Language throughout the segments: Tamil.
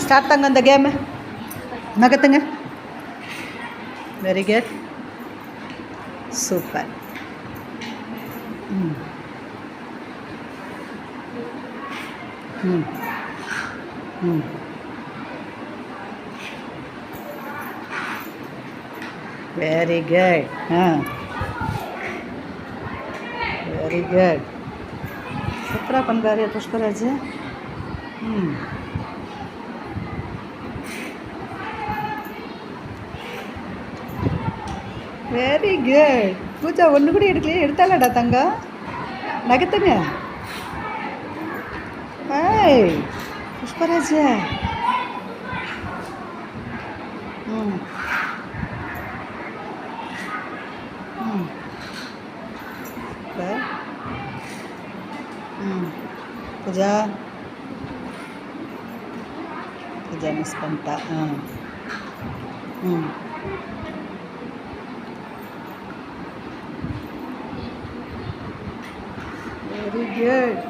ஸ்டார்ட் தாங்க அந்த கேமு. நகத்துங்க. Very good. சூப்பர். ம் ம் ம் வெரி குட். Very good. சூப்பராக பண்ணுறாரு புஷ்பராஜ். ம் வெரி குட். பூஜா ஒன்று கூட எடுக்கலையே, எடுத்தாலடா தங்கம். நகத்துங்க. ஏய் புஷ்பராஜ். ம் ம் சூப்பர். ம் பூஜா பூஜா மிஸ் பண்ணிட்டா. ம் வெரி குட்.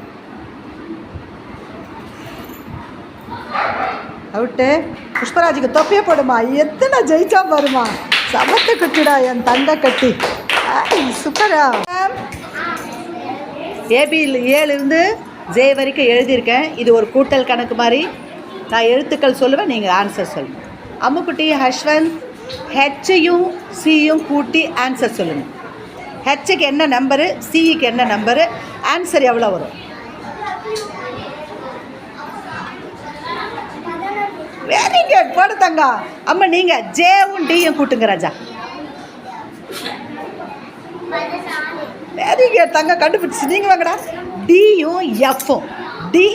அவுட்டு. புஷ்பராஜுக்கு தொப்பியே போடுமா. எத்தனை ஜெயிச்சா பாருமா. சமத்து குட்டிடா என் தங்க கட்டி. சூப்பரா. ஏபியில் ஏலேருந்து ஜே வரைக்கும் எழுதியிருக்கேன். இது ஒரு கூட்டல் கணக்கு மாதிரி. நான் எழுத்துக்கள் சொல்லுவேன், நீங்கள் ஆன்சர் சொல்லுங்கள். அம்முக்குட்டி ஹஷ்வந்த் ஹெச்சையும் சியும் கூட்டி ஆன்சர் சொல்லுங்கள். ஹெச்சுக்கு என்ன நம்பரு, சிக்கு என்ன நம்பரு, ஆன்சர் எவ்வளோ வரும்? Very good. போடு தங்க. அம்மா நீங்கள் ஜேவும் டியும் கூட்டுங்க ராஜா. வெரி குட் தங்க, கண்டுபிடிச்சி. நீங்கள் வாங்கடா. டியும் எஃப்பும். D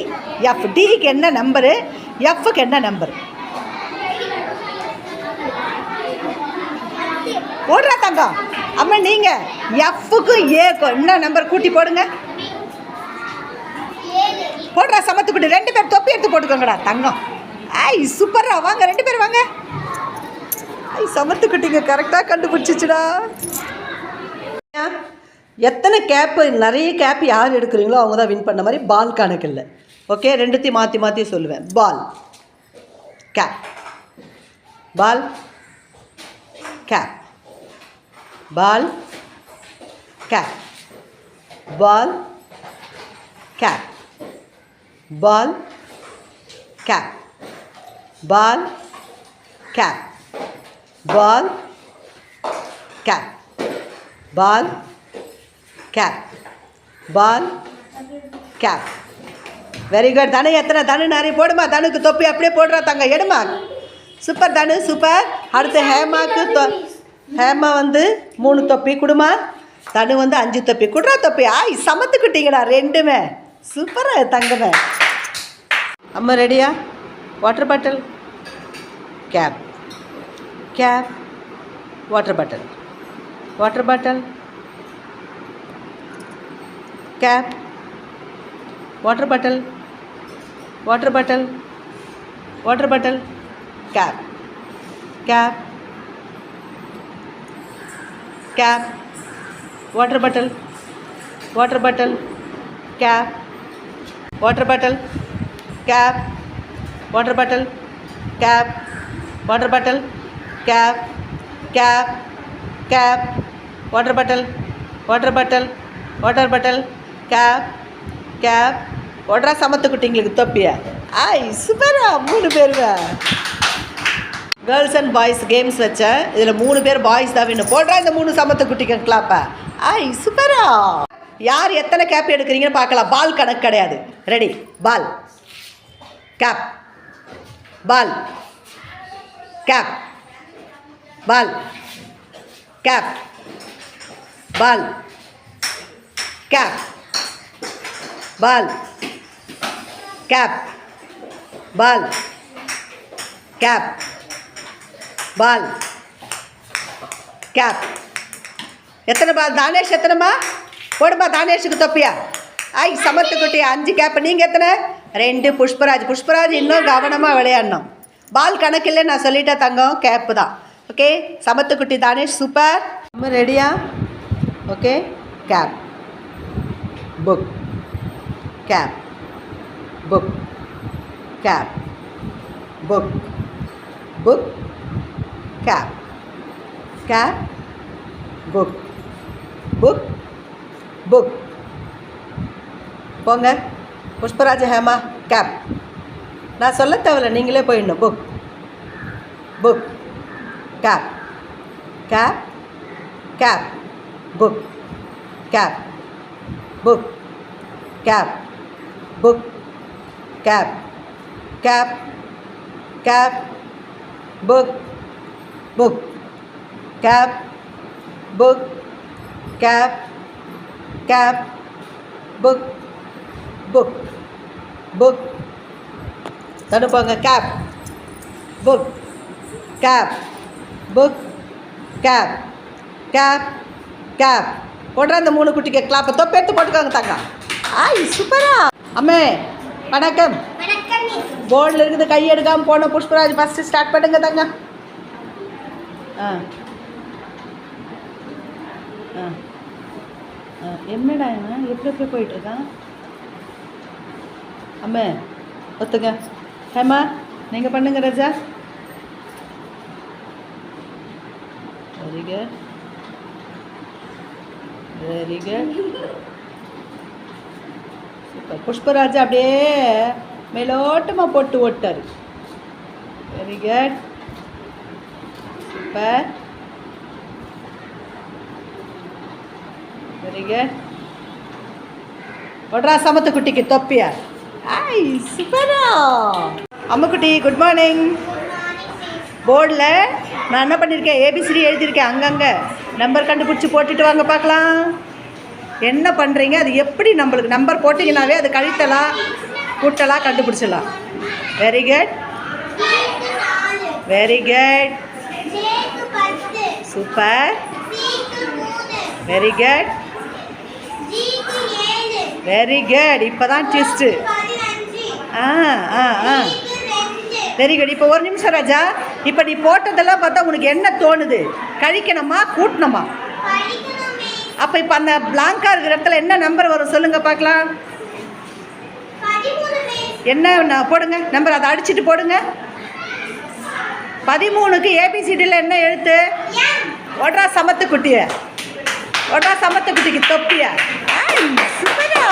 F. டிக்கு என்ன நம்பரு, எஃப்க்கு என்ன நம்பரு? போடுறா தங்கம். அம்மா நீங்கள் எஃப்க்கும் ஏக்கும் என்ன நம்பர் கூட்டி போடுங்க. போடுறா சமத்துக்குட்டி. 2 பேர் தொப்பி எடுத்து போட்டுக்கோங்கடா தங்கம். சூப்பரா. வாங்க 2 பேர் வாங்க. சமத்துக்குட்டிங்க கரெக்டாக கண்டுபிடிச்சிச்சுடா. எத்தனை கேப்பு, நிறைய கேப் யார் எடுக்கிறீங்களோ அவங்க தான் வின் பண்ண மாதிரி. பால் கணக்கு இல்லை. ஓகே, ரெண்டுத்தையும் மாற்றி மாற்றி சொல்லுவேன். பால் கேப், பால் கேப், பால் கேப், பால் கேப், பால் கேப், பால் கேப், பால் கேப், பால் கேப், பால் கேப். Very good. தனு எத்தனை? தனு நிறைய போடுமா. தனுக்கு தொப்பி அப்படியே போடுறா தங்க. எடுமா. சூப்பர் தனு, சூப்பர். அடுத்து ஹேமாக்கு ஹேமா வந்து 3 தொப்பி கொடுமா. தனு வந்து 5 தொப்பி. குடுறா தொப்பி. சமத்துக்கிட்டீங்கடா 2மே. சூப்பராக தங்கமே. அம்மா ரெடியா? Water bottle cap, cap, water bottle, water bottle cap, water bottle, water bottle, water bottle cap, cap, cap, water bottle, water bottle cap, water bottle cap, water bottle cap, water bottle cap, cap, cap, water bottle, water bottle, water bottle cap, cap. ஓடுறா சமத்துக்குட்டிங்களுக்கு தொப்பியா. சூப்பரா. 3 பேருவா. கேர்ள்ஸ் அண்ட் பாய்ஸ் கேம்ஸ் வச்சேன். இதில் 3 பேர் பாய்ஸ் தான் வேணும். போடுறா இந்த 3 சமத்துக்குட்டிக்கு கிளாப்பா. சூப்பரா. யார் எத்தனை கேப் எடுக்கிறீங்கன்னு பார்க்கலாம். பால் கணக்கு கிடையாது. ரெடி? பால் கேப், பால் கேப், பால் கேப், பால் கேப், பால் கேப், பால் கேப், பால் கேப். எத்தனை பால் தானேஷ்? எத்தனைம்மா? போடுமா தானேஷுக்கு தொப்பியா. சமத்துக்குட்டி 5 கேப். நீங்கள் எத்தனை? 2. புஷ்பராஜ். புஷ்பராஜ் இன்னும் கவனமாக விளையாடணும். பால் கணக்கு இல்லை, நான் சொல்லிட்டேன் தங்கம். கேப்பு தான். ஓகே, சமத்துக்குட்டி தானேஷ் சூப்பர். நம்ம ரெடியா? Okay, cap, book, cap, book, cap, book, book, cap, cap, book, book, book. போங்க புஷ்பராஜ் ஹேமா கேப். நான் சொல்ல தேவையில்ல, நீங்களே போயிடணும். Book, book, cap, cap, cap, book, cap, book, cap, book, cap, cap, cap, book, book, cap, book, cap, cap, book, book, book. தடுப்பாங்க. Cap, book, cap, book, cap, cap, cap. போடுற அந்த 3 குட்டிக்கு கிளாப்பை தொப்பெடுத்து போட்டுக்கோங்க தாங்க. ஆய் சூப்பரா. அம்மே வணக்கம். போர்டில் இருக்குது, கை எடுக்காமல் போன புஷ்பராஜ் ஃபஸ்ட்டு ஸ்டார்ட் பண்ணுங்க தாங்க. ஆ ஆ ஆ என்னடா இவன் எப்படி போயிட்டுருக்கான்? அம்மே ஒத்துங்க. ஹேமா நீங்கள் பண்ணுங்க. Raja very good, very good, super. Pushparaj அப்படியே மேலோட்டமாக போட்டு ஓட்டார். Very good, super, very good. ஒட்ரா சமத்து குட்டிக்கு தொப்பியா. ஐ சூப்பரா. அம்முக்குட்டி குட் மார்னிங். போர்டில் நான் என்ன பண்ணியிருக்கேன், ஏபிசிடி எழுதியிருக்கேன். அங்கங்கே நம்பர் கண்டுபிடிச்சி போட்டுட்டு வாங்க பார்க்கலாம். என்ன பண்ணுறீங்க, அது எப்படி நம்மளுக்கு நம்பர் போட்டிங்கனாவே அது கழித்தலாம் கூட்டலாம் கண்டுபிடிச்சிடலாம். Very good, very good, super, very good, very good. இப்போ தான் ட்விஸ்ட்டு. ஆ ஆ ஆ வெரி குட். இப்போ ஒரு நிமிஷம் ராஜா. இப்போ நீ போட்டதெல்லாம் பார்த்தா உனக்கு என்ன தோணுது? கழிக்கணுமா கூட்டணுமா? அப்போ இப்போ அந்த பிளாங்காக இருக்கிற இடத்துல என்ன நம்பர் வரும் சொல்லுங்கள் பார்க்கலாம். என்ன போடுங்க நம்பர், அதை அடிச்சுட்டு போடுங்க. 13க்கு ஏபிசிடியில் என்ன எழுத்து? ஒட்ரா சமத்து குட்டிய, ஒட்ரா சமத்து குட்டிக்கு தொப்பியா. சூப்பரா.